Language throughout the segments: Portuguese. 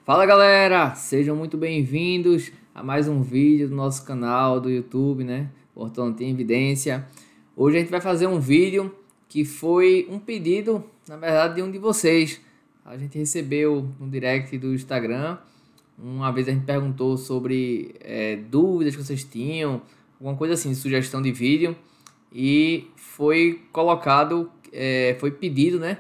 Fala galera, sejam muito bem-vindos a mais um vídeo do nosso canal do YouTube, né? Ortodontia em Evidência. Hoje a gente vai fazer um vídeo que foi um pedido, na verdade, de um de vocês. A gente recebeu no direct do Instagram. Uma vez a gente perguntou sobre dúvidas que vocês tinham, alguma coisa assim, sugestão de vídeo. E foi colocado, foi pedido, né?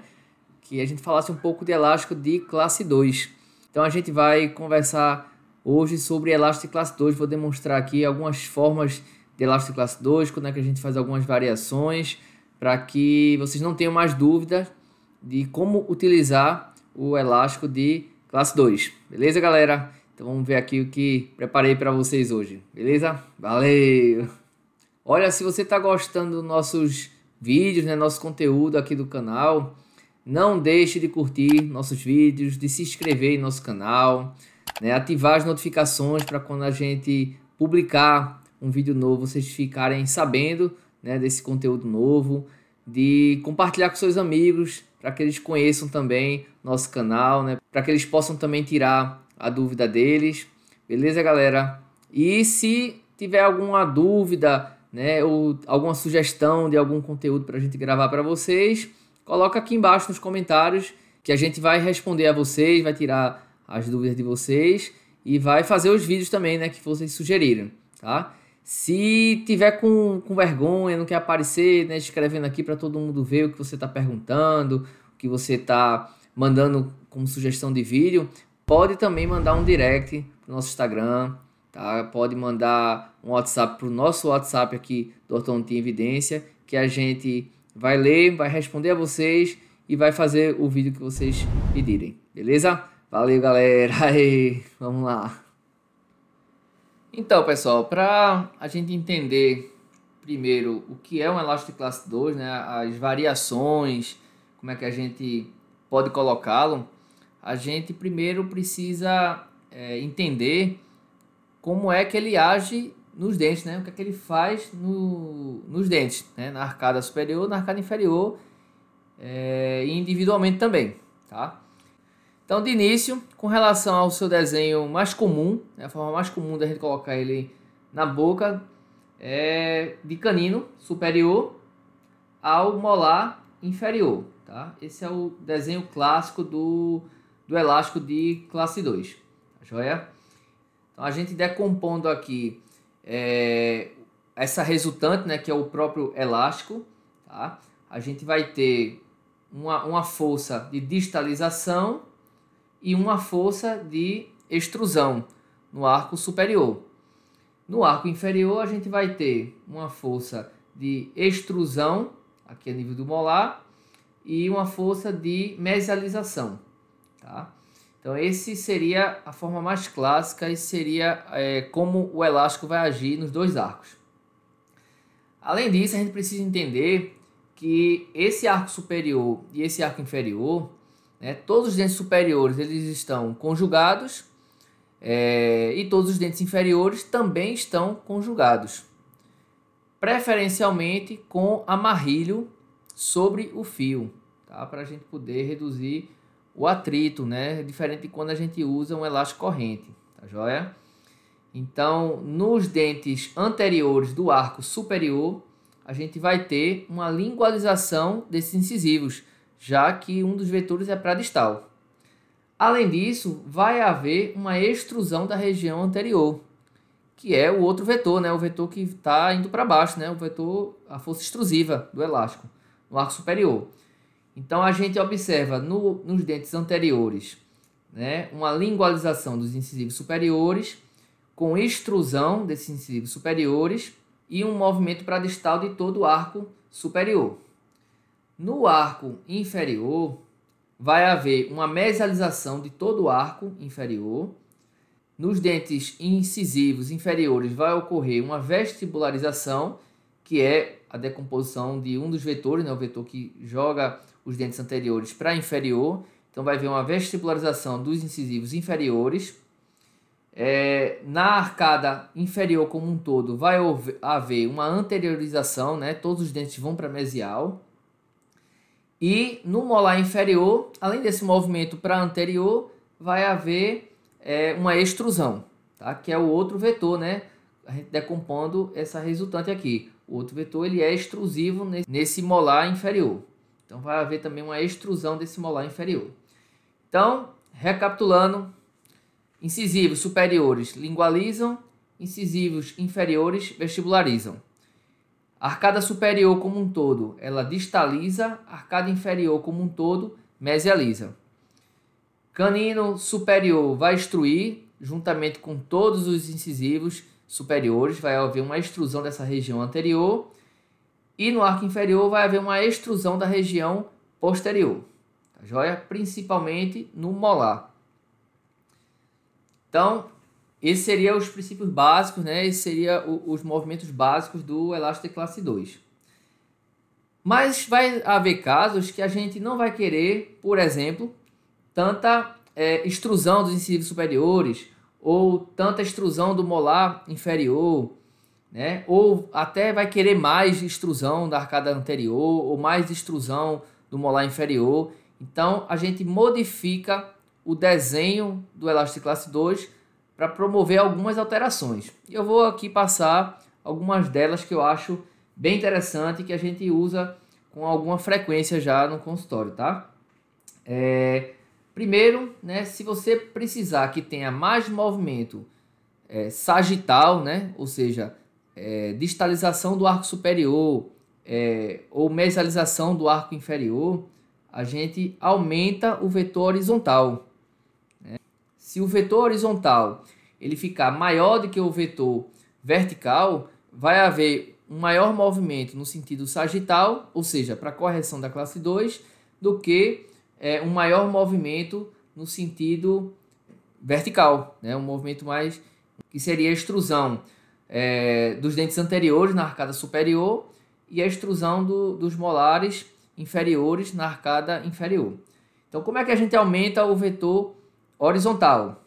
Que a gente falasse um pouco de elástico de classe 2. Então a gente vai conversar hoje sobre elástico de classe 2. Vou demonstrar aqui algumas formas de elástico de classe 2, quando é que a gente faz algumas variações, para que vocês não tenham mais dúvidas de como utilizar o elástico de classe 2. Beleza, galera? Então vamos ver aqui o que preparei para vocês hoje. Beleza? Valeu! Olha, se você está gostando dos nossos vídeos, né, nosso conteúdo aqui do canal, não deixe de curtir nossos vídeos, de se inscrever em nosso canal, né, ativar as notificações para quando a gente publicar um vídeo novo, vocês ficarem sabendo, né, desse conteúdo novo, de compartilhar com seus amigos, para que eles conheçam também nosso canal, né, para que eles possam também tirar a dúvida deles. Beleza, galera? E se tiver alguma dúvida, né, ou alguma sugestão de algum conteúdo para a gente gravar para vocês, coloca aqui embaixo nos comentários que a gente vai responder a vocês, vai tirar as dúvidas de vocês e vai fazer os vídeos também, né, que vocês sugeriram, tá? Se tiver com vergonha, não quer aparecer, né, escrevendo aqui para todo mundo ver o que você está perguntando, o que você está mandando como sugestão de vídeo, pode também mandar um direct pro nosso Instagram, tá? Pode mandar um WhatsApp pro nosso WhatsApp aqui do Ortodontia em Evidência, que a gente vai ler, vai responder a vocês e vai fazer o vídeo que vocês pedirem, beleza? Valeu, galera! Aí, vamos lá! Então, pessoal, para a gente entender primeiro o que é um elástico de classe 2, né, as variações, como é que a gente pode colocá-lo, a gente primeiro precisa entender como é que ele age nos dentes, né? O que é que ele faz nos dentes, né? Na arcada superior, na arcada inferior e individualmente também, tá? Então, de início, com relação ao seu desenho mais comum, né? A forma mais comum da gente colocar ele na boca é de canino superior ao molar inferior, tá? Esse é o desenho clássico do elástico de classe 2, tá joia? Então, a gente decompondo aqui essa resultante, né, que é o próprio elástico, tá? A gente vai ter uma força de distalização e uma força de extrusão no arco superior. No arco inferior, a gente vai ter uma força de extrusão, aqui a nível do molar, e uma força de mesialização, tá? Então, esse seria a forma mais clássica e seria como o elástico vai agir nos dois arcos. Além disso, a gente precisa entender que esse arco superior e esse arco inferior, né, todos os dentes superiores eles estão conjugados e todos os dentes inferiores também estão conjugados, preferencialmente com amarrilho sobre o fio, tá? Para a gente poder reduzir o atrito, né? Diferente de quando a gente usa um elástico corrente, tá joia? Então, nos dentes anteriores do arco superior, a gente vai ter uma lingualização desses incisivos, já que um dos vetores é pradistal. Além disso, vai haver uma extrusão da região anterior, que é o outro vetor, né? O vetor que está indo para baixo, né? O vetor, a força extrusiva do elástico, no arco superior. Então, a gente observa nos dentes anteriores, né, uma lingualização dos incisivos superiores, com extrusão desses incisivos superiores e um movimento pradistal de todo o arco superior. No arco inferior, vai haver uma mesialização de todo o arco inferior. Nos dentes incisivos inferiores vai ocorrer uma vestibularização, que é a decomposição de um dos vetores, né, o vetor que joga os dentes anteriores para inferior. Então vai haver uma vestibularização dos incisivos inferiores. Na arcada inferior como um todo vai haver uma anteriorização, né? Todos os dentes vão para mesial. E no molar inferior, além desse movimento para anterior, vai haver uma extrusão, tá? Que é o outro vetor, né? A gente decompondo essa resultante aqui. O outro vetor ele é extrusivo nesse molar inferior. Então vai haver também uma extrusão desse molar inferior. Então, recapitulando, incisivos superiores lingualizam, incisivos inferiores vestibularizam. A arcada superior como um todo, ela distaliza, a arcada inferior como um todo, mesializa. Canino superior vai extruir, juntamente com todos os incisivos superiores, vai haver uma extrusão dessa região anterior. E no arco inferior vai haver uma extrusão da região posterior. Tá joia? Principalmente no molar. Então, esses seriam os princípios básicos, né? Esses seriam os movimentos básicos do elástico de classe 2. Mas vai haver casos que a gente não vai querer, por exemplo, tanta extrusão dos incisivos superiores, ou tanta extrusão do molar inferior, né? Ou até vai querer mais extrusão da arcada anterior, ou mais extrusão do molar inferior. Então, a gente modifica o desenho do elástico de classe 2 para promover algumas alterações. E eu vou aqui passar algumas delas que eu acho bem interessante e que a gente usa com alguma frequência já no consultório, tá? Primeiro, né, se você precisar que tenha mais movimento sagital, né, ou seja, distalização do arco superior ou mesialização do arco inferior, a gente aumenta o vetor horizontal. Se o vetor horizontal ele ficar maior do que o vetor vertical, vai haver um maior movimento no sentido sagital, ou seja, para correção da classe 2, do que um maior movimento no sentido vertical, né? Um movimento mais que seria a extrusão dos dentes anteriores na arcada superior e a extrusão dos molares inferiores na arcada inferior. Então, como é que a gente aumenta o vetor horizontal?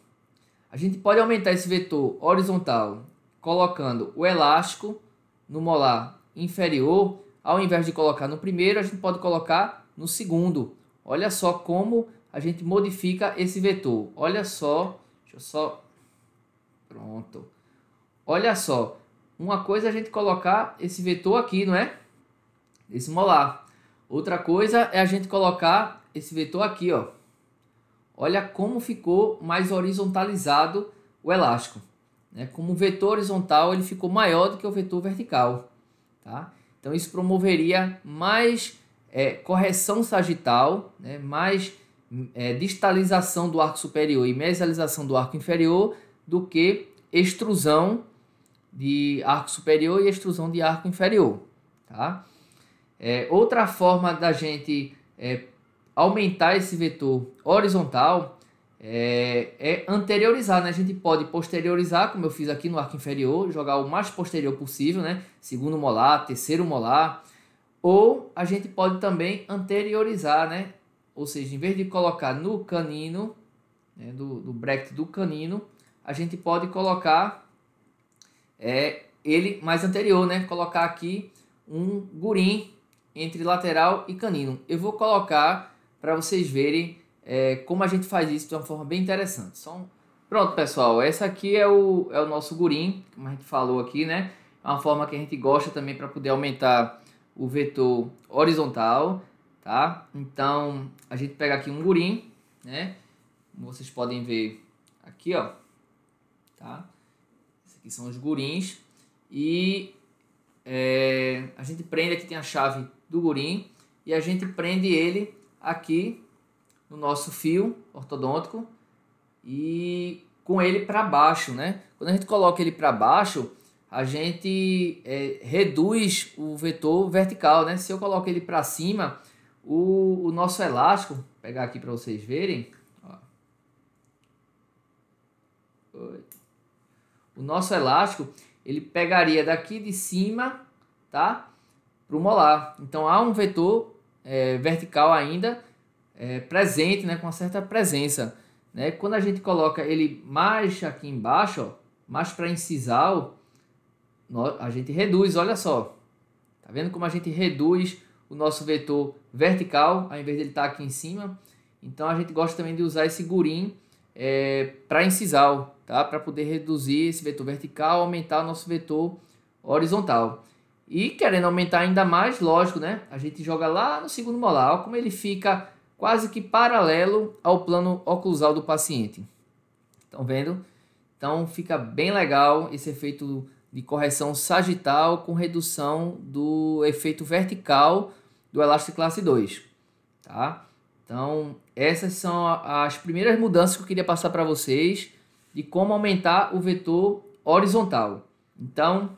A gente pode aumentar esse vetor horizontal colocando o elástico no molar inferior. Ao invés de colocar no primeiro, a gente pode colocar no segundo. Olha só como a gente modifica esse vetor. Olha só, deixa eu só... Pronto. Olha só, uma coisa é a gente colocar esse vetor aqui, não é? Esse molar. Outra coisa é a gente colocar esse vetor aqui, ó. Olha como ficou mais horizontalizado o elástico, né? Como o vetor horizontal ele ficou maior do que o vetor vertical, tá? Então isso promoveria mais correção sagital, né? Mais distalização do arco superior e mesialização do arco inferior do que extrusão de arco superior e extrusão de arco inferior, tá? Outra forma da gente aumentar esse vetor horizontal é anteriorizar, né? A gente pode posteriorizar, como eu fiz aqui no arco inferior, jogar o mais posterior possível, né? Segundo molar, terceiro molar. Ou a gente pode também anteriorizar, né? Ou seja, em vez de colocar no canino, né, do bracket do canino, a gente pode colocar ele mais anterior, né? Colocar aqui um gurim entre lateral e canino. Eu vou colocar para vocês verem como a gente faz isso de uma forma bem interessante. Pronto, pessoal, essa aqui é o nosso gurim, como a gente falou aqui, né? É uma forma que a gente gosta também para poder aumentar o vetor horizontal, tá? Então, a gente pega aqui um gurim, né? Como vocês podem ver aqui, ó, tá? Esses aqui são os gurins e a gente prende, aqui tem a chave do gurim e a gente prende ele aqui no nosso fio ortodôntico e com ele para baixo, né? Quando a gente coloca ele para baixo, a gente reduz o vetor vertical, né? Se eu coloco ele para cima, o nosso elástico, vou pegar aqui para vocês verem, ó. O nosso elástico, ele pegaria daqui de cima, tá? Para o molar. Então há um vetor vertical ainda presente, né? Com uma certa presença, né? Quando a gente coloca ele mais aqui embaixo, ó, mais para incisal, a gente reduz, olha só. Tá vendo como a gente reduz o nosso vetor vertical, ao invés de ele estar aqui em cima? Então a gente gosta também de usar esse gurim para incisal, tá? Para poder reduzir esse vetor vertical, aumentar o nosso vetor horizontal. E querendo aumentar ainda mais, lógico, né? A gente joga lá no segundo molar, olha como ele fica quase que paralelo ao plano oclusal do paciente. Estão vendo? Então fica bem legal esse efeito de correção sagital com redução do efeito vertical do elástico classe 2, tá? Então essas são as primeiras mudanças que eu queria passar para vocês de como aumentar o vetor horizontal. Então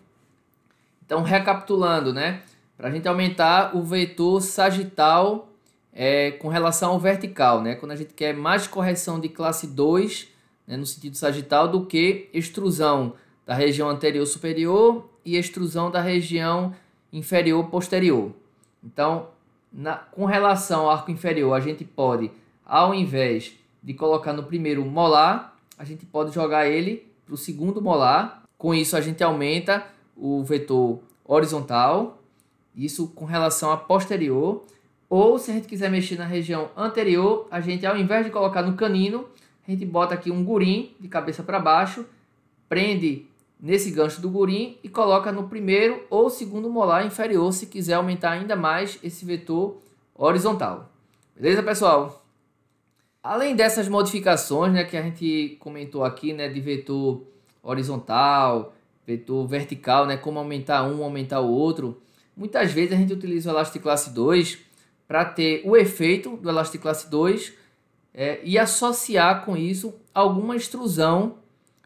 recapitulando, né? Para a gente aumentar o vetor sagital com relação ao vertical, né? Quando a gente quer mais correção de classe 2, né, no sentido sagital, do que extrusão da região anterior superior e extrusão da região inferior posterior. Então, com relação ao arco inferior, a gente pode, ao invés de colocar no primeiro molar, a gente pode jogar ele para o segundo molar. Com isso, a gente aumenta o vetor horizontal, isso com relação à posterior. Ou se a gente quiser mexer na região anterior, a gente, ao invés de colocar no canino, a gente bota aqui um gurim de cabeça para baixo, prende nesse gancho do gurim e coloca no primeiro ou segundo molar inferior, se quiser aumentar ainda mais esse vetor horizontal. Beleza, pessoal? Além dessas modificações, né, que a gente comentou aqui, né, de vetor horizontal, vetor vertical, né, como aumentar um, aumentar o outro, muitas vezes a gente utiliza o elástico classe 2 para ter o efeito do elástico classe 2 e associar com isso alguma extrusão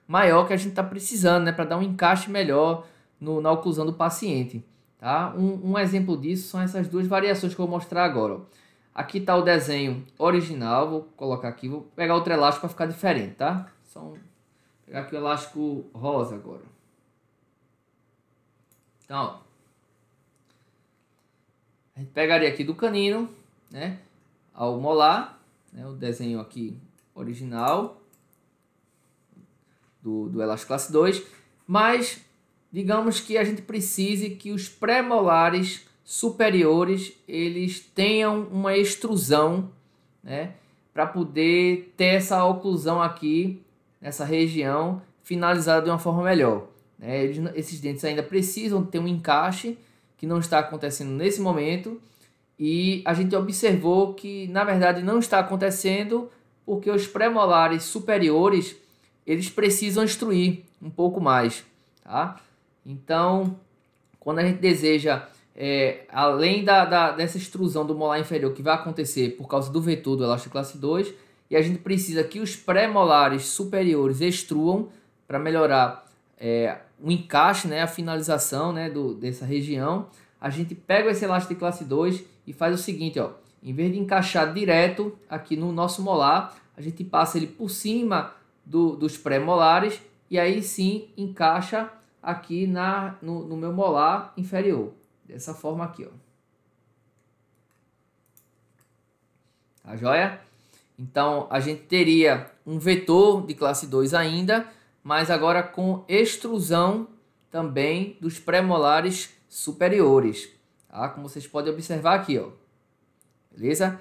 maior que a gente está precisando, né, para dar um encaixe melhor na oclusão do paciente. Tá? Um exemplo disso são essas duas variações que eu vou mostrar agora. Ó. Aqui está o desenho original, vou colocar aqui, vou pegar outro elástico para ficar diferente, tá? Vou pegar aqui o elástico rosa agora. Então, ó, a gente pegaria aqui do canino, né, ao molar, né, o desenho aqui original do elástico classe 2, mas digamos que a gente precise que os pré-molares superiores eles tenham uma extrusão, né, para poder ter essa oclusão aqui nessa região finalizada de uma forma melhor. Né? Esses dentes ainda precisam ter um encaixe que não está acontecendo nesse momento, e a gente observou que na verdade não está acontecendo porque os pré-molares superiores eles precisam extruir um pouco mais, tá? Então, quando a gente deseja, além dessa extrusão do molar inferior que vai acontecer por causa do vetor do elástico classe 2, e a gente precisa que os pré-molares superiores extruam para melhorar o encaixe, né, a finalização, né, dessa região, a gente pega esse elástico de classe 2 e faz o seguinte, ó, em vez de encaixar direto aqui no nosso molar, a gente passa ele por cima dos pré-molares e aí sim encaixa aqui no meu molar inferior, dessa forma aqui, ó. Tá joia? Então a gente teria um vetor de classe 2 ainda, mas agora com extrusão também dos pré-molares superiores, tá? Como vocês podem observar aqui, ó. Beleza?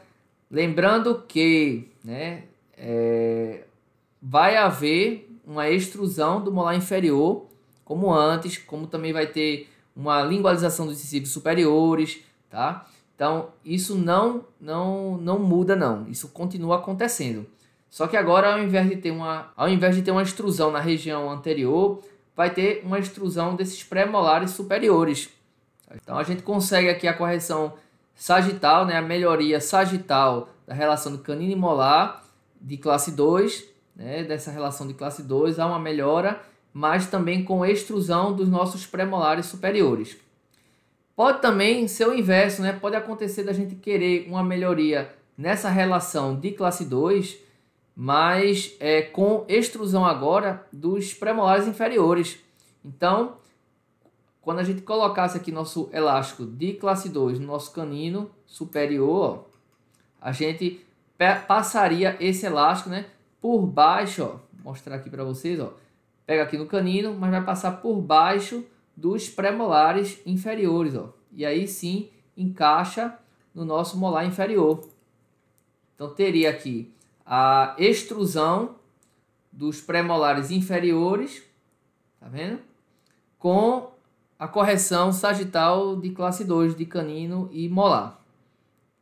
Lembrando que, né, vai haver uma extrusão do molar inferior, como antes, como também vai ter uma lingualização dos incisivos superiores, tá? Então, isso não muda não, isso continua acontecendo. Só que agora, ao invés de ter uma extrusão na região anterior, vai ter uma extrusão desses pré-molares superiores. Então, a gente consegue aqui a correção sagital, né, a melhoria sagital da relação do canino e molar de classe 2, né, dessa relação de classe 2, há uma melhora, mas também com extrusão dos nossos pré-molares superiores. Pode também ser o inverso, né? Pode acontecer da gente querer uma melhoria nessa relação de classe 2, mas com extrusão agora dos pré-molares inferiores. Então, quando a gente colocasse aqui nosso elástico de classe 2 no nosso canino superior, ó, a gente passaria esse elástico, né, por baixo, ó, vou mostrar aqui para vocês, ó. Pega aqui no canino, mas vai passar por baixo dos pré-molares inferiores, ó. E aí sim encaixa no nosso molar inferior. Então teria aqui a extrusão dos premolares inferiores, tá vendo? Com a correção sagital de classe 2 de canino e molar,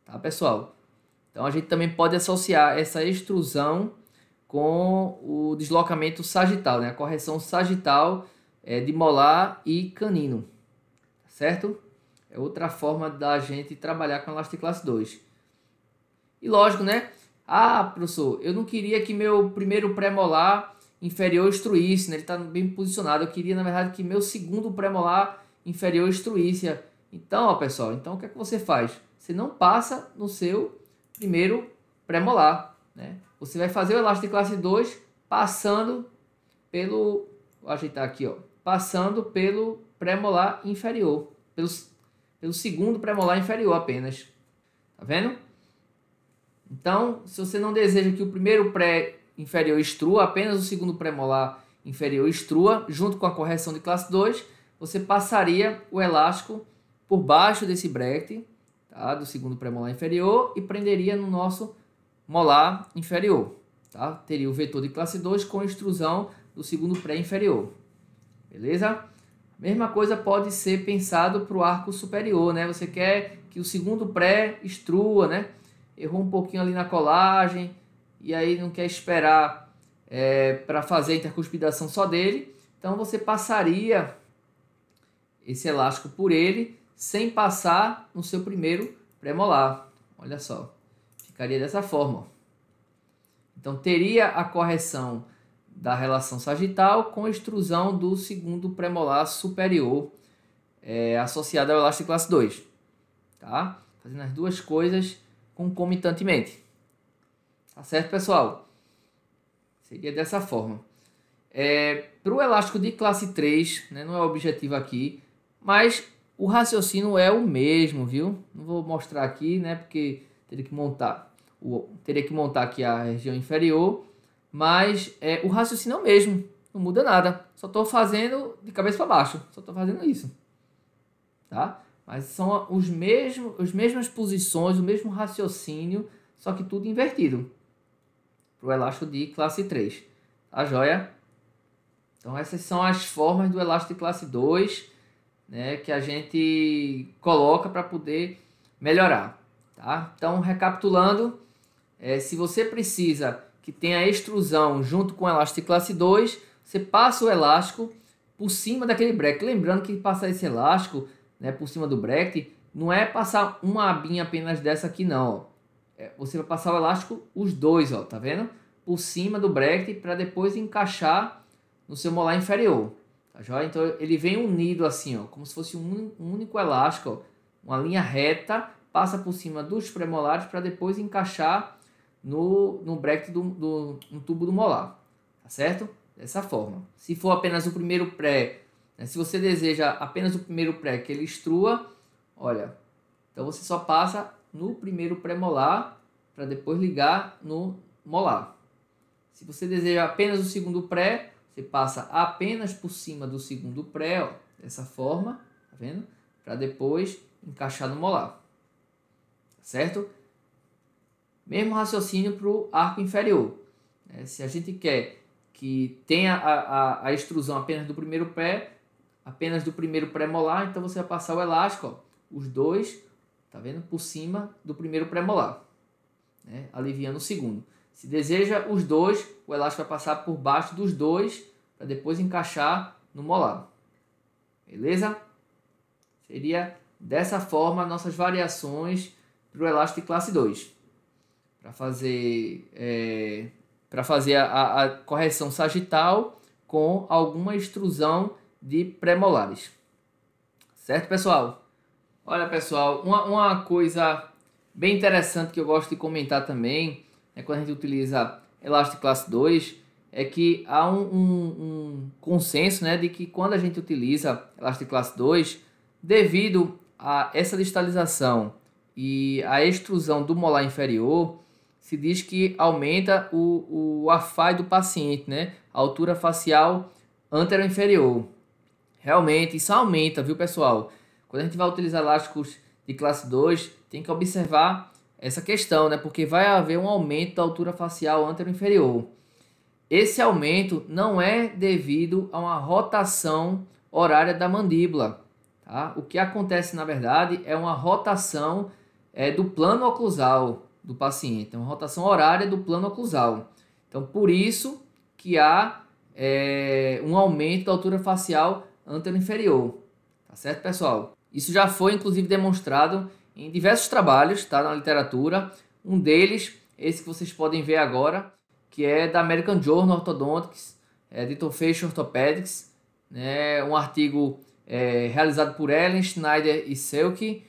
tá, pessoal? Então a gente também pode associar essa extrusão com o deslocamento sagital, né? A correção sagital de molar e canino, certo? É outra forma da gente trabalhar com elástico de classe 2. E lógico, né? Ah, professor, eu não queria que meu primeiro pré-molar inferior extruísse, né? Ele está bem posicionado. Eu queria, na verdade, que meu segundo pré-molar inferior extruísse. Então, ó, pessoal, então o que é que você faz? Você não passa no seu primeiro pré-molar, né? Você vai fazer o elástico de classe 2 passando pelo... Vou ajeitar aqui, ó. Passando pelo pré-molar inferior. Pelo segundo pré-molar inferior apenas. Tá vendo? Então, se você não deseja que o primeiro pré-inferior extrua, apenas o segundo pré-molar inferior extrua, junto com a correção de classe 2, você passaria o elástico por baixo desse bracket, tá, do segundo pré-molar inferior, e prenderia no nosso molar inferior. Tá? Teria o vetor de classe 2 com extrusão do segundo pré-inferior. Beleza? Mesma coisa pode ser pensado para o arco superior, né? Você quer que o segundo pré extrua, né? Errou um pouquinho ali na colagem e aí não quer esperar para fazer a intercuspidação só dele. Então você passaria esse elástico por ele sem passar no seu primeiro pré-molar. Olha só, ficaria dessa forma. Ó. Então teria a correção da relação sagital com extrusão do segundo pré-molar superior associado ao elástico de classe 2. Tá? Fazendo as duas coisas concomitantemente. Tá certo, pessoal? Seria dessa forma. Para o elástico de classe 3, né, não é o objetivo aqui, mas o raciocínio é o mesmo, viu? Não vou mostrar aqui, né, porque teria que montar aqui a região inferior, mas o raciocínio é o mesmo, não muda nada. Só estou fazendo de cabeça para baixo, só estou fazendo isso. Tá? Mas são as mesmas posições, o mesmo raciocínio, só que tudo invertido. Para o elástico de classe 3. Tá joia? Então essas são as formas do elástico de classe 2, né, que a gente coloca para poder melhorar. Tá? Então, recapitulando, se você precisa que tenha extrusão junto com o elástico de classe 2, você passa o elástico por cima daquele bracket. Lembrando que passar esse elástico, né, por cima do bracket, não é passar uma abinha apenas dessa aqui não, ó. Você vai passar o elástico, os dois, ó, tá vendo? Por cima do bracket para depois encaixar no seu molar inferior, tá joia? Então ele vem unido assim, ó, como se fosse um único elástico, ó, uma linha reta, passa por cima dos premolares para depois encaixar no bracket no tubo do molar, tá certo? Dessa forma. Se for apenas o primeiro pré, né, se você deseja apenas o primeiro pré que ele extrua, olha, então você só passa no primeiro pré-molar para depois ligar no molar. Se você deseja apenas o segundo pré, você passa apenas por cima do segundo pré, ó, dessa forma, tá vendo? Para depois encaixar no molar, tá certo? Mesmo raciocínio para o arco inferior. Se a gente quer que tenha a extrusão apenas do primeiro pré-molar, então você vai passar o elástico, ó, os dois, tá vendo? Por cima do primeiro pré-molar, né? Aliviando o segundo. Se deseja os dois, o elástico vai passar por baixo dos dois para depois encaixar no molar. Beleza? Seria dessa forma nossas variações para o elástico de classe 2. Para fazer a correção sagital com alguma extrusão de pré-molares. Certo, pessoal? Olha, pessoal, uma coisa bem interessante que eu gosto de comentar também, quando a gente utiliza elástico de classe 2, é que há um consenso, né, de que quando a gente utiliza elástico de classe 2, devido a essa distalização e a extrusão do molar inferior, se diz que aumenta o AFAI do paciente, né, a altura facial anteroinferior. Realmente, isso aumenta, viu, pessoal? Quando a gente vai utilizar elásticos de classe 2, tem que observar essa questão, né? Porque vai haver um aumento da altura facial anteroinferior. esse aumento não é devido a uma rotação horária da mandíbula. Tá? O que acontece, na verdade, é uma rotação do plano oclusal do paciente, é uma rotação horária do plano oclusal. Então, por isso que há um aumento da altura facial anteroinferior. Tá certo, pessoal? Isso já foi, inclusive, demonstrado em diversos trabalhos, tá, na literatura. Um deles, esse que vocês podem ver agora, que é da American Journal of Orthodontics, Dental Facial Orthopedics, né, um artigo realizado por Ellen, Schneider e Selke,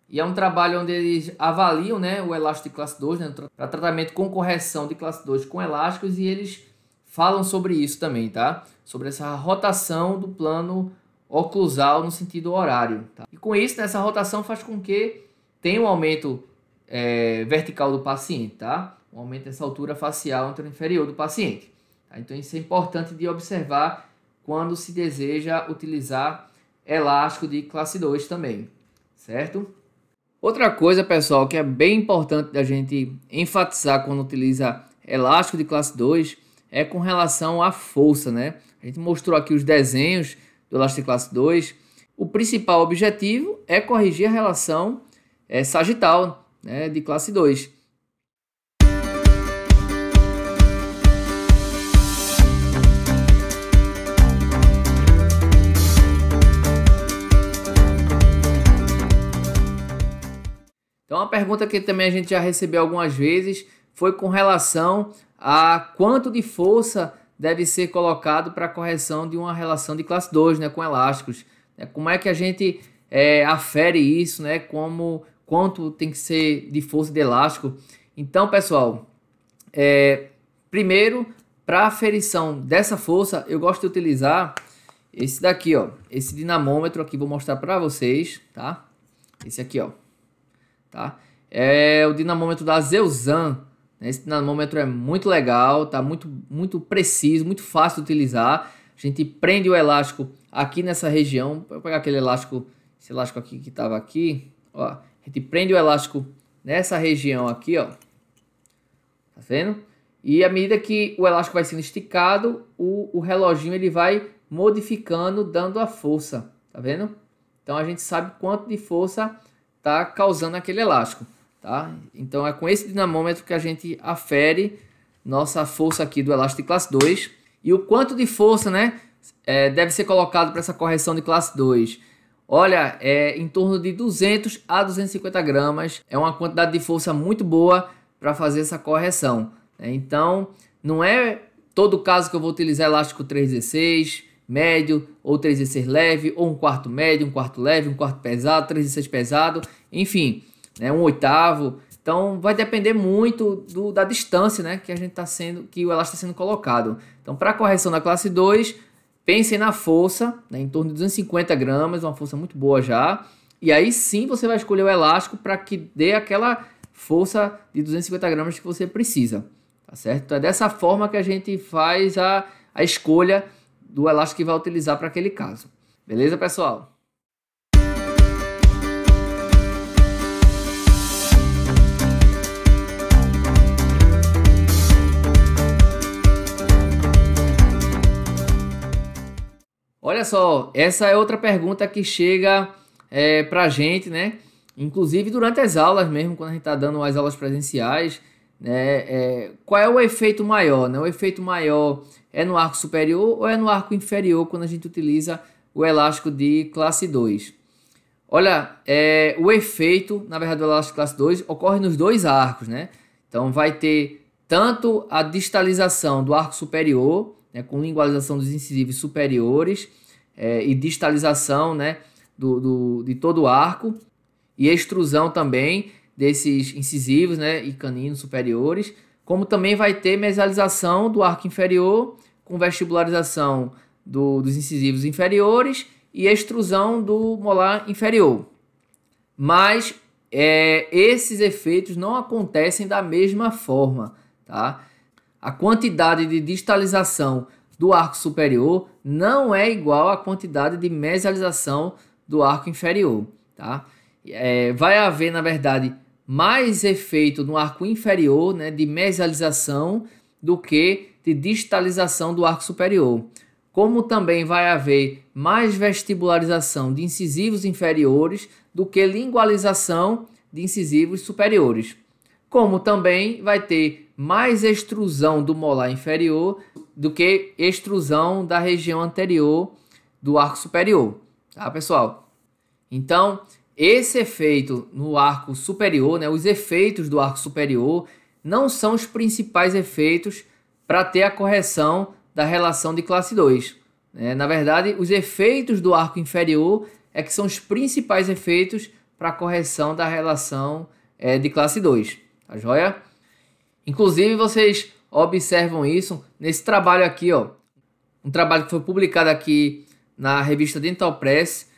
e é um trabalho onde eles avaliam, né, o elástico de classe 2, né, para tratamento com correção de classe 2 com elásticos, e eles falam sobre isso também, tá? Sobre essa rotação do plano oclusal no sentido horário. Tá? E com isso, essa rotação faz com que tenha um aumento vertical do paciente, tá? Um aumento dessa altura facial anteroinferior do paciente. Tá? Então isso é importante de observar quando se deseja utilizar elástico de classe 2 também, certo? Outra coisa, pessoal, que é bem importante da gente enfatizar quando utiliza elástico de classe 2 é com relação à força, né? A gente mostrou aqui os desenhos do elástico de classe 2. O principal objetivo é corrigir a relação sagital, né, de classe 2. Então, uma pergunta que também a gente já recebeu algumas vezes foi com relação a quanto de força deve ser colocado para a correção de uma relação de classe 2, né, com elásticos. Como é que a gente afere isso, né, quanto tem que ser de força de elástico? Então, pessoal, primeiro, para a aferição dessa força, eu gosto de utilizar esse daqui, ó, esse dinamômetro aqui, vou mostrar para vocês, tá? Esse aqui, ó. Tá? É o dinamômetro da Zeuzan. Esse dinamômetro é muito legal, tá? Muito preciso, muito fácil de utilizar. A gente prende o elástico aqui nessa região. Vou pegar aquele elástico, esse elástico aqui que estava aqui. Ó, a gente prende o elástico nessa região aqui, ó. Tá vendo? E à medida que o elástico vai sendo esticado, o reloginho ele vai modificando, dando a força. Tá vendo? Então a gente sabe quanto de força tá causando aquele elástico, tá? Então é com esse dinamômetro que a gente afere nossa força aqui do elástico de classe 2 e o quanto de força, né, deve ser colocado para essa correção de classe 2. Olha, em torno de 200 a 250 gramas, é uma quantidade de força muito boa para fazer essa correção, né? Então não é todo caso que eu vou utilizar elástico 316 médio, ou 316 leve, ou um quarto médio, um quarto leve, um quarto pesado, 316 pesado, enfim, né, um oitavo. Então vai depender muito da distância, né, que a gente que o elástico está sendo colocado. Então, para a correção da classe 2, pensem na força, né, em torno de 250 gramas, uma força muito boa já. E aí sim você vai escolher o elástico para que dê aquela força de 250 gramas que você precisa, tá certo? Então é dessa forma que a gente faz a escolha do elástico que vai utilizar para aquele caso. Beleza, pessoal? Olha só, essa é outra pergunta que chega para a gente, né? Inclusive durante as aulas mesmo, quando a gente está dando as aulas presenciais, né? Qual é o efeito maior, né? O efeito maior é no arco superior ou é no arco inferior quando a gente utiliza o elástico de classe 2? Olha, o efeito, na verdade, do elástico de classe 2 ocorre nos dois arcos, né? Então vai ter tanto a distalização do arco superior, né, com lingualização dos incisivos superiores e distalização, né, de todo o arco, e extrusão também desses incisivos, né, e caninos superiores, como também vai ter mesialização do arco inferior, com vestibularização dos incisivos inferiores e extrusão do molar inferior. Mas esses efeitos não acontecem da mesma forma, tá? A quantidade de distalização do arco superior não é igual à quantidade de mesialização do arco inferior, tá? Vai haver, na verdade, mais efeito no arco inferior, né, de mesialização do que de distalização do arco superior. Como também vai haver mais vestibularização de incisivos inferiores do que lingualização de incisivos superiores. Como também vai ter mais extrusão do molar inferior do que extrusão da região anterior do arco superior, tá, pessoal? Então, esse efeito no arco superior, né, os efeitos do arco superior não são os principais efeitos para ter a correção da relação de classe 2. Na verdade, os efeitos do arco inferior é que são os principais efeitos para a correção da relação de classe 2. Tá joia? Inclusive, vocês observam isso nesse trabalho aqui, ó. Um trabalho que foi publicado aqui na revista Dental Press,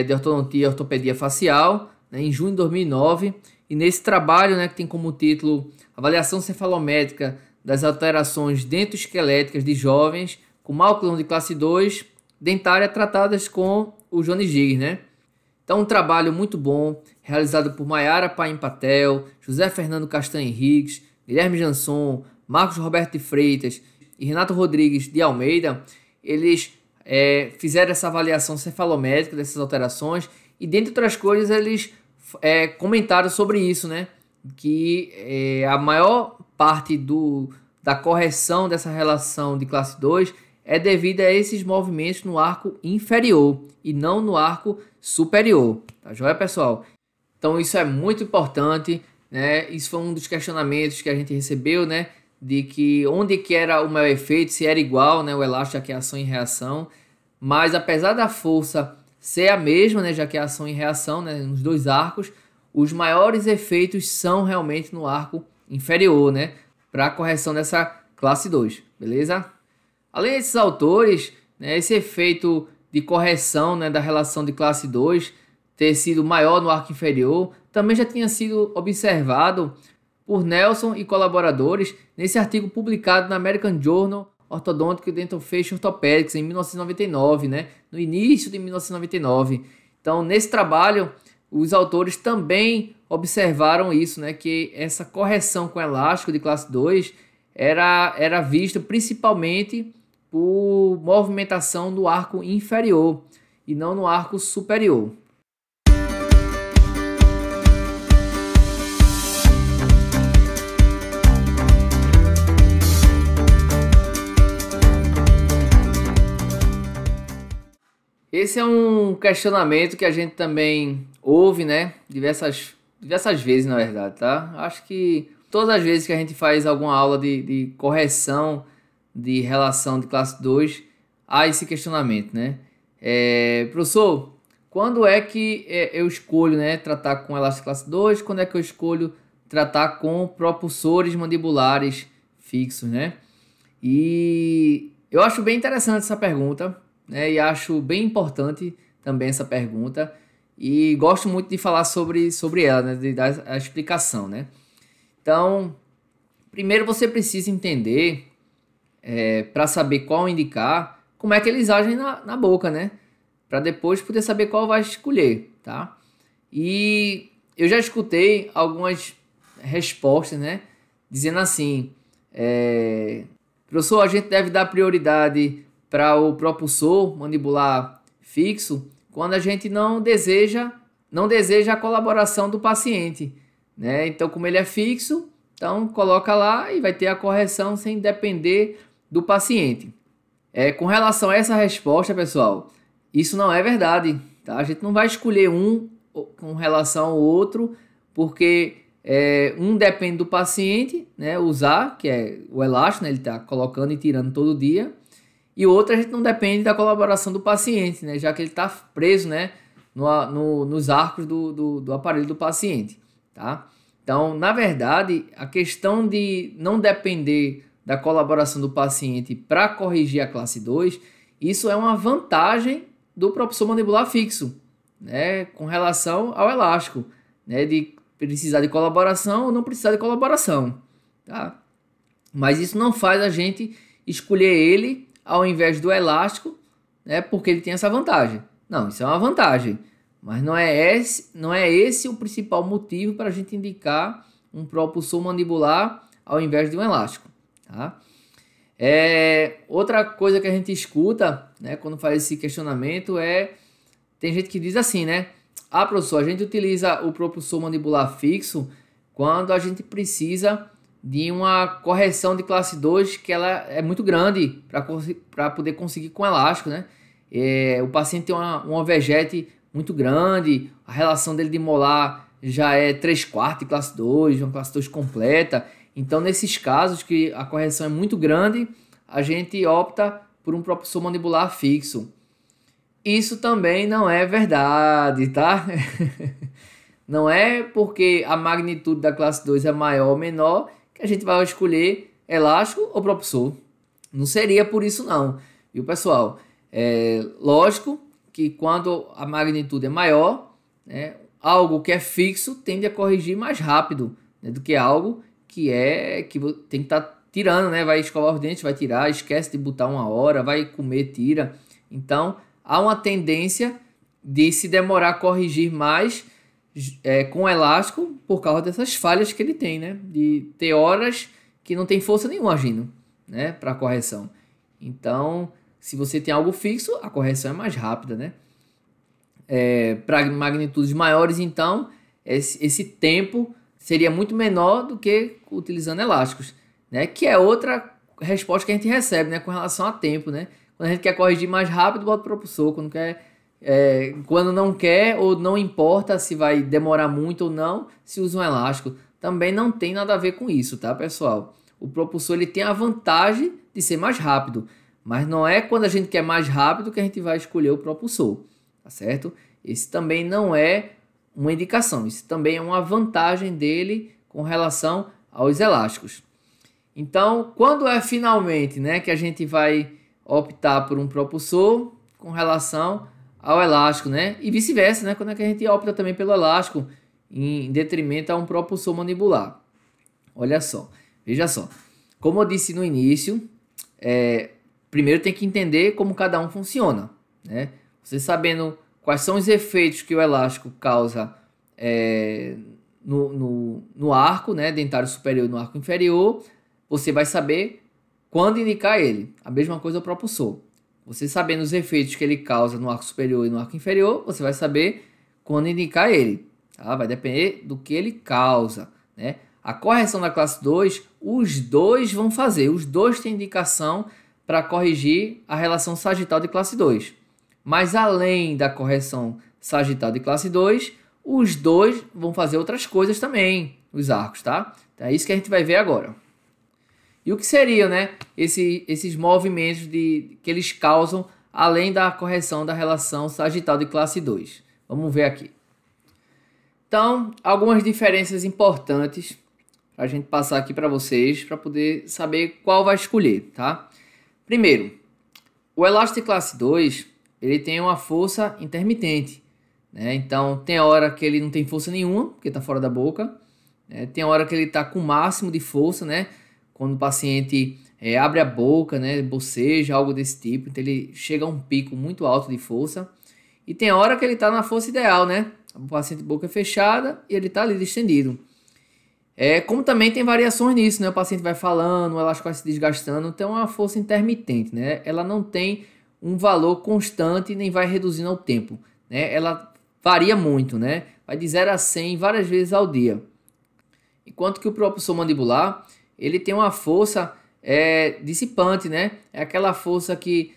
de ortodontia e ortopedia facial, né, em junho de 2009. E nesse trabalho, né, que tem como título Avaliação cefalométrica das alterações dentoesqueléticas de jovens com má oclusão de classe 2, dentária tratadas com o Johnny Giggs, né? Então, um trabalho muito bom, realizado por Mayara Paim Patel, José Fernando Castanho Henriques, Guilherme Jansson, Marcos Roberto de Freitas e Renato Rodrigues de Almeida. Eles fizeram essa avaliação cefalométrica dessas alterações e, dentre outras coisas, eles comentaram sobre isso, né? Que a maior parte da correção dessa relação de classe 2 é devido a esses movimentos no arco inferior e não no arco superior. Tá joia, pessoal? Então isso é muito importante, né? Isso foi um dos questionamentos que a gente recebeu, né? De que onde que era o maior efeito, se era igual, né? O elástico, já que é ação e reação. Mas apesar da força ser a mesma, né? Já que é ação e reação, né? Nos dois arcos, os maiores efeitos são realmente no arco inferior, né? Para a correção dessa classe 2, beleza? Além desses autores, né, esse efeito de correção, né, da relação de classe 2 ter sido maior no arco inferior, também já tinha sido observado por Nelson e colaboradores nesse artigo publicado na American Journal Orthodontic Dental Facial Orthopedics em 1999, né, no início de 1999. Então, nesse trabalho, os autores também observaram isso, né, que essa correção com elástico de classe 2 era vista principalmente por movimentação do arco inferior e não no arco superior. Esse é um questionamento que a gente também ouve, né, diversas vezes, na verdade, tá? Acho que todas as vezes que a gente faz alguma aula de correção de relação de classe 2, há esse questionamento, né? Professor, quando é que eu escolho, né, tratar com elástico classe 2? Quando é que eu escolho tratar com propulsores mandibulares fixos, né? E eu acho bem interessante essa pergunta, né? E acho bem importante também essa pergunta. E gosto muito de falar sobre ela, né? De dar a explicação, né? Então, primeiro você precisa entender, para saber qual indicar, como é que eles agem na boca, né? Para depois poder saber qual vai escolher, tá? E eu já escutei algumas respostas, né? Dizendo assim, professor, a gente deve dar prioridade para o propulsor mandibular fixo quando a gente não deseja a colaboração do paciente, né? Então, como ele é fixo, então coloca lá e vai ter a correção sem depender do paciente. Com relação a essa resposta, pessoal, isso não é verdade, tá? A gente não vai escolher um com relação ao outro, porque um depende do paciente, né, usar, que é o elástico, né, ele está colocando e tirando todo dia, e o outro a gente não depende da colaboração do paciente, né, já que ele está preso, né, nos arcos do aparelho do paciente, tá? Então, na verdade, a questão de não depender da colaboração do paciente para corrigir a classe 2, isso é uma vantagem do propulsor mandibular fixo, né, com relação ao elástico, né, de precisar de colaboração ou não precisar de colaboração, tá? Mas isso não faz a gente escolher ele ao invés do elástico, né, porque ele tem essa vantagem. Não, isso é uma vantagem, mas não é esse o principal motivo para a gente indicar um propulsor mandibular ao invés de um elástico, tá? Outra coisa que a gente escuta, né, quando faz esse questionamento tem gente que diz assim, né? Ah, professor, a gente utiliza o propulsor mandibular fixo quando a gente precisa de uma correção de classe 2 que ela é muito grande para poder conseguir com elástico, né? O paciente tem um overjet muito grande, a relação dele de molar já é 3/4 de classe 2, uma classe 2 completa. Então, nesses casos que a correção é muito grande, a gente opta por um propulsor mandibular fixo. Isso também não é verdade, tá? Não é porque a magnitude da classe 2 é maior ou menor que a gente vai escolher elástico ou propulsor. Não seria por isso não, viu, pessoal? Lógico que quando a magnitude é maior, né, algo que é fixo tende a corrigir mais rápido, né, do que algo que tem que estar tirando, né? Vai escovar os dentes, vai tirar, esquece de botar uma hora, vai comer, tira. Então, há uma tendência de se demorar a corrigir mais com elástico por causa dessas falhas que ele tem, né? De ter horas que não tem força nenhuma agindo, né? Para correção. Então, se você tem algo fixo, a correção é mais rápida, né? Para magnitudes maiores, então, esse tempo seria muito menor do que utilizando elásticos, né? Que é outra resposta que a gente recebe, né? Com relação a tempo, né? Quando a gente quer corrigir mais rápido, bota o propulsor. Quando não quer ou não importa se vai demorar muito ou não, se usa um elástico. Também não tem nada a ver com isso, tá, pessoal? O propulsor ele tem a vantagem de ser mais rápido, mas não é quando a gente quer mais rápido que a gente vai escolher o propulsor, tá certo? Esse também não é uma indicação, isso também é uma vantagem dele com relação aos elásticos. Então, quando é finalmente, né, que a gente vai optar por um propulsor com relação ao elástico, né? E vice-versa, né? Quando é que a gente opta também pelo elástico em detrimento a um propulsor mandibular. Olha só, veja só. Como eu disse no início, primeiro tem que entender como cada um funciona, né? Você sabendo quais são os efeitos que o elástico causa no arco, né, dentário superior e no arco inferior, você vai saber quando indicar ele. A mesma coisa o propulsor. Você sabendo os efeitos que ele causa no arco superior e no arco inferior, você vai saber quando indicar ele. Tá? Vai depender do que ele causa, né? A correção da classe 2, os dois vão fazer. Os dois têm indicação para corrigir a relação sagital de classe 2. Mas além da correção sagital de classe 2, os dois vão fazer outras coisas também, os arcos, tá? Então é isso que a gente vai ver agora. E o que seriam, né, esses movimentos que eles causam além da correção da relação sagital de classe 2? Vamos ver aqui. Então, algumas diferenças importantes para a gente passar aqui para vocês, para poder saber qual vai escolher, tá? Primeiro, o elástico de classe 2, ele tem uma força intermitente, né? Então, tem hora que ele não tem força nenhuma, porque está fora da boca, né? Tem hora que ele está com o máximo de força, né? Quando o paciente abre a boca, né, boceja, algo desse tipo, então ele chega a um pico muito alto de força. E tem hora que ele está na força ideal, né? O paciente boca fechada e ele está ali distendido. Como também tem variações nisso, né? O paciente vai falando, o elástico vai se desgastando, então é uma força intermitente, né? Ela não tem um valor constante nem vai reduzindo ao tempo, né? Ela varia muito, né? Vai de 0 a 100 várias vezes ao dia. Enquanto que o propulsor mandibular, ele tem uma força dissipante, né? É aquela força que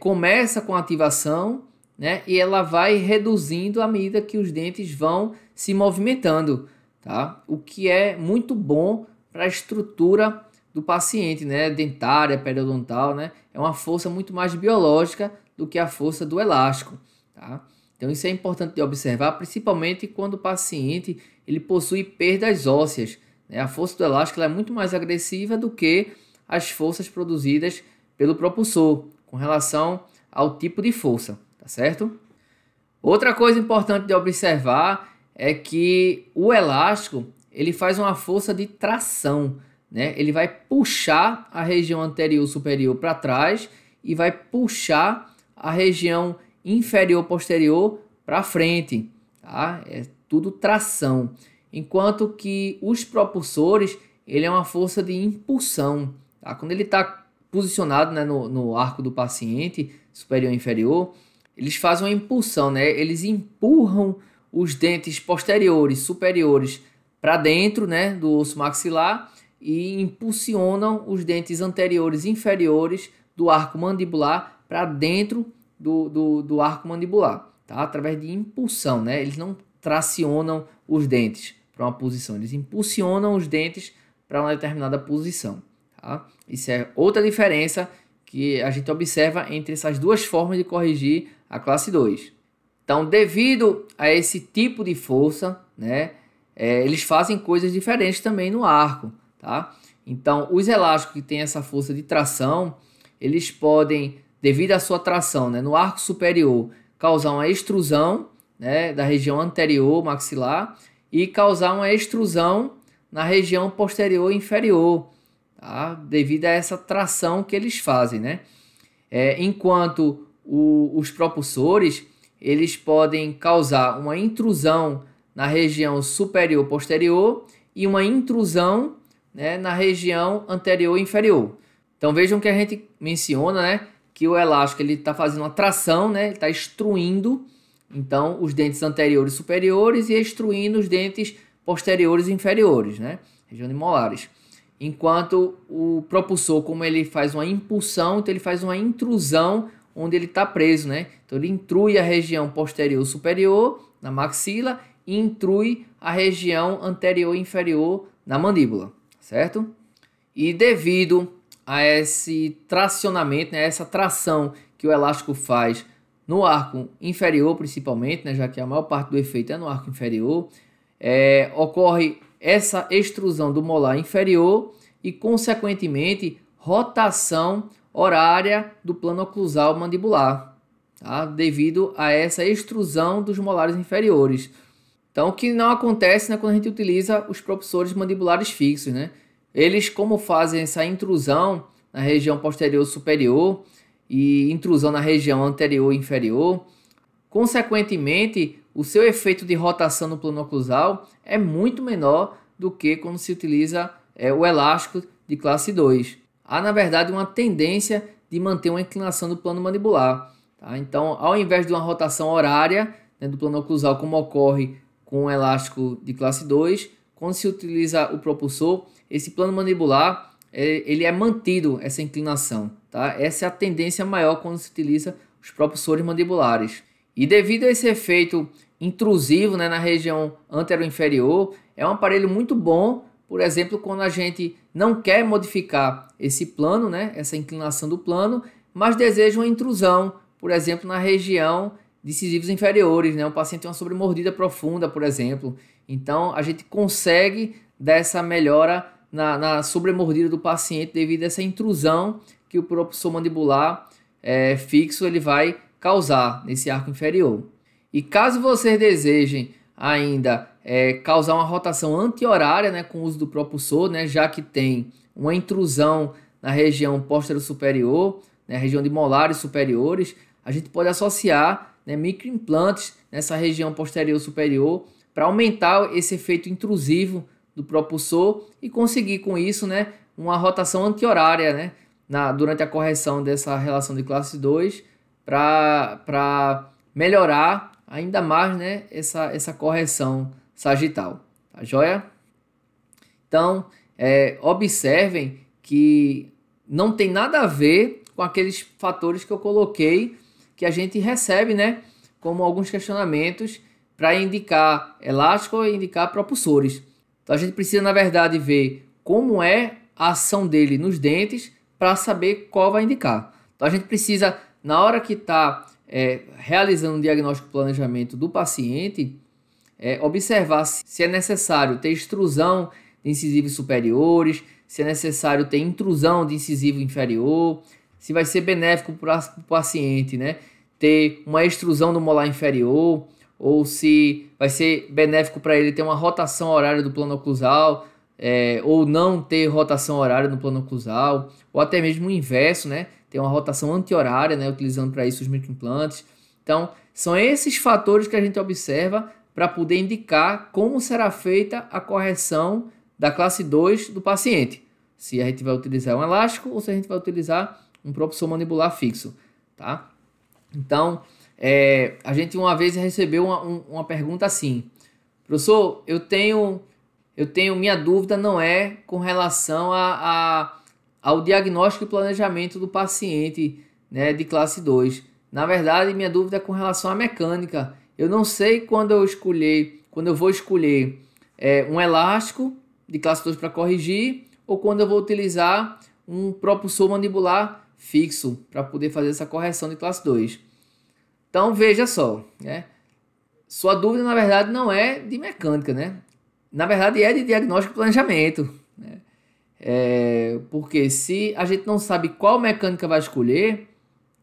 começa com a ativação, né? E ela vai reduzindo à medida que os dentes vão se movimentando, tá? O que é muito bom para a estrutura do paciente, né? Dentária, periodontal, né? É uma força muito mais biológica do que a força do elástico, tá? Então isso é importante de observar, principalmente quando o paciente ele possui perdas ósseas. A força do elástico é muito mais agressiva do que as forças produzidas pelo propulsor, com relação ao tipo de força, tá certo? Outra coisa importante de observar é que o elástico ele faz uma força de tração, né? Ele vai puxar a região anterior superior para trás e vai puxar a região inferior posterior para frente, tá? É tudo tração. Enquanto que os propulsores, ele é uma força de impulsão, tá? Quando ele está posicionado, né, no arco do paciente, superior e inferior, eles fazem uma impulsão, né? Eles empurram os dentes posteriores, superiores para dentro, né, do osso maxilar e impulsionam os dentes anteriores e inferiores do arco mandibular para dentro do arco mandibular, tá? Através de impulsão, né? Eles não tracionam os dentes para uma posição, eles impulsionam os dentes para uma determinada posição, tá? Isso é outra diferença que a gente observa entre essas duas formas de corrigir a classe 2. Então, devido a esse tipo de força, né, eles fazem coisas diferentes também no arco, tá? Então, os elásticos que têm essa força de tração, eles podem, devido à sua tração, né, no arco superior, causar uma extrusão, né, da região anterior maxilar e causar uma extrusão na região posterior inferior, tá? Devido a essa tração que eles fazem, né? Enquanto os propulsores, eles podem causar uma intrusão na região superior posterior e uma intrusão, né, na região anterior inferior. Então vejam que a gente menciona, né, que o elástico está fazendo uma tração, né, ele está extruindo então os dentes anteriores e superiores e extruindo os dentes posteriores e inferiores, né, região de molares. Enquanto o propulsor, como ele faz uma impulsão, então ele faz uma intrusão onde ele está preso, né? Então ele intrui a região posterior superior na maxila e intrui a região anterior e inferior na mandíbula, certo? E devido a esse tracionamento, né, essa tração que o elástico faz no arco inferior principalmente, né, já que a maior parte do efeito é no arco inferior, ocorre essa extrusão do molar inferior e, consequentemente, rotação horária do plano oclusal mandibular, tá? Devido a essa extrusão dos molares inferiores. Então, o que não acontece, né, quando a gente utiliza os propulsores mandibulares fixos, né? Eles, como fazem essa intrusão na região posterior superior e intrusão na região anterior e inferior, consequentemente, o seu efeito de rotação no plano oclusal é muito menor do que quando se utiliza o elástico de classe 2. Há, na verdade, uma tendência de manter uma inclinação do plano mandibular, tá? Então, ao invés de uma rotação horária, né, do plano oclusal, como ocorre com o elástico de classe 2, quando se utiliza o propulsor, esse plano mandibular ele é mantido, essa inclinação, tá? Essa é a tendência maior quando se utiliza os propulsores mandibulares. E devido a esse efeito intrusivo, né, na região anteroinferior, é um aparelho muito bom, por exemplo, quando a gente não quer modificar esse plano, né, essa inclinação do plano, mas deseja uma intrusão, por exemplo, na região de incisivos inferiores, né? O paciente tem uma sobremordida profunda, por exemplo. Então, a gente consegue dar essa melhora na sobremordida do paciente devido a essa intrusão que o propulsor mandibular fixo ele vai causar nesse arco inferior. E caso vocês desejem ainda causar uma rotação anti-horária, né, com o uso do propulsor, né, já que tem uma intrusão na região posterior superior, né, região de molares superiores, a gente pode associar, né, microimplantes nessa região posterior superior para aumentar esse efeito intrusivo do propulsor e conseguir com isso, né, uma rotação anti-horária, né, durante a correção dessa relação de classe 2 para melhorar ainda mais, né, essa correção sagital. Tá joia? Então, observem que não tem nada a ver com aqueles fatores que eu coloquei que a gente recebe, né, como alguns questionamentos para indicar elástico e indicar propulsores. Então, a gente precisa, na verdade, ver como é a ação dele nos dentes para saber qual vai indicar. Então, a gente precisa, na hora que está realizando um diagnóstico e planejamento do paciente, observar se é necessário ter extrusão de incisivos superiores, se é necessário ter intrusão de incisivo inferior, se vai ser benéfico para o paciente, né, ter uma extrusão do molar inferior, ou se vai ser benéfico para ele ter uma rotação horária do plano oclusal, ou não ter rotação horária no plano oclusal, ou até mesmo o inverso, né, ter uma rotação anti-horária, né, utilizando para isso os microimplantes. Então, são esses fatores que a gente observa para poder indicar como será feita a correção da classe 2 do paciente. se a gente vai utilizar um elástico ou se a gente vai utilizar um propulsor mandibular fixo, tá? Então, a gente uma vez recebeu uma pergunta assim: professor, eu tenho minha dúvida não é com relação ao diagnóstico e planejamento do paciente, né, de classe 2. Na verdade, minha dúvida é com relação à mecânica. Eu não sei quando eu vou escolher um elástico de classe 2 para corrigir ou quando eu vou utilizar um propulsor mandibular fixo para poder fazer essa correção de classe 2. Então, veja só, né? Sua dúvida, na verdade, não é de mecânica, né? Na verdade, é de diagnóstico e planejamento, né? Porque se a gente não sabe qual mecânica vai escolher,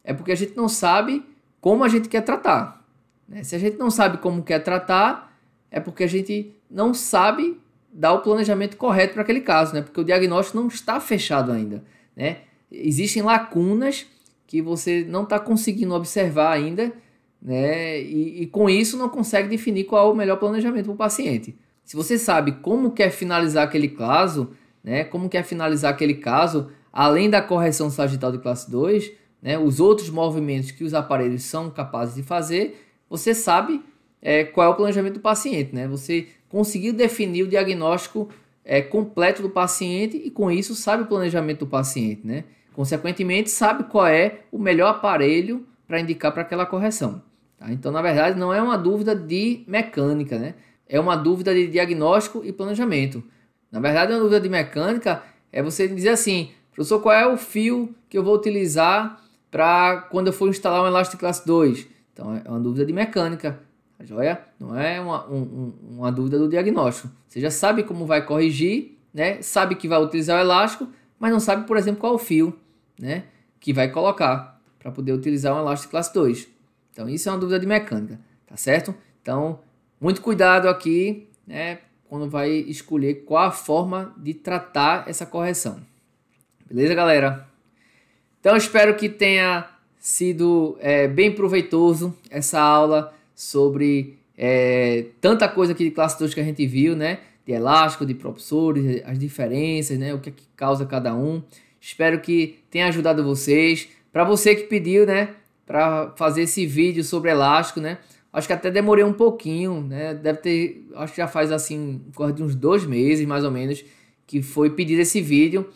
é porque a gente não sabe como a gente quer tratar, né? Se a gente não sabe como quer tratar, é porque a gente não sabe dar o planejamento correto para aquele caso, né? Porque o diagnóstico não está fechado ainda, né? Existem lacunas que você não está conseguindo observar ainda, né? E com isso não consegue definir qual é o melhor planejamento para o paciente. Se você sabe como quer finalizar aquele caso, né? Como quer finalizar aquele caso, além da correção sagital de classe 2, né? Os outros movimentos que os aparelhos são capazes de fazer, você sabe qual é o planejamento do paciente, né? Você conseguiu definir o diagnóstico completo do paciente e com isso sabe o planejamento do paciente, né? Consequentemente, sabe qual é o melhor aparelho para indicar para aquela correção. Tá? Então, na verdade, não é uma dúvida de mecânica, né? É uma dúvida de diagnóstico e planejamento. Na verdade, uma dúvida de mecânica é você dizer assim: professor, qual é o fio que eu vou utilizar para quando eu for instalar um elástico de classe 2? Então, é uma dúvida de mecânica. Tá joia? Não é uma dúvida do diagnóstico. Você já sabe como vai corrigir, né? Sabe que vai utilizar o elástico, mas não sabe, por exemplo, qual é o fio, né, que vai colocar para poder utilizar um elástico de classe 2. Então, isso é uma dúvida de mecânica, tá certo? Então, muito cuidado aqui, né, quando vai escolher qual a forma de tratar essa correção. Beleza, galera? Então, espero que tenha sido bem proveitoso essa aula sobre tanta coisa aqui de classe 2 que a gente viu, né? De elástico, de propulsores, as diferenças, né? O que é que causa cada um. Espero que tenha ajudado vocês. Para você que pediu, né, para fazer esse vídeo sobre elástico, né? Acho que até demorei um pouquinho, né? Deve ter, acho que já faz assim, de uns 2 meses mais ou menos que foi pedido esse vídeo.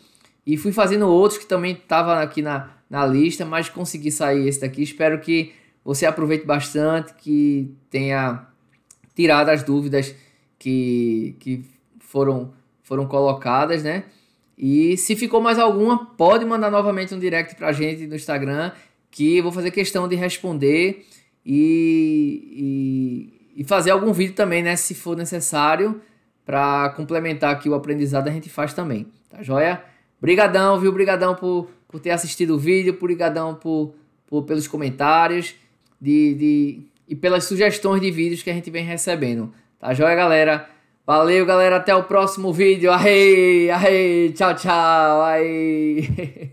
E fui fazendo outros que também estavam aqui na lista, mas consegui sair esse daqui. Espero que você aproveite bastante, que tenha tirado as dúvidas que foram colocadas, né? E se ficou mais alguma, pode mandar novamente um direct pra gente no Instagram, que eu vou fazer questão de responder e fazer algum vídeo também, né? Se for necessário, para complementar aqui o aprendizado, a gente faz também, tá joia? Brigadão, viu? Brigadão por ter assistido o vídeo, brigadão pelos comentários e pelas sugestões de vídeos que a gente vem recebendo. Tá joia, galera? Valeu, galera. Até o próximo vídeo. Arrei, arrei. Tchau, tchau. Aí.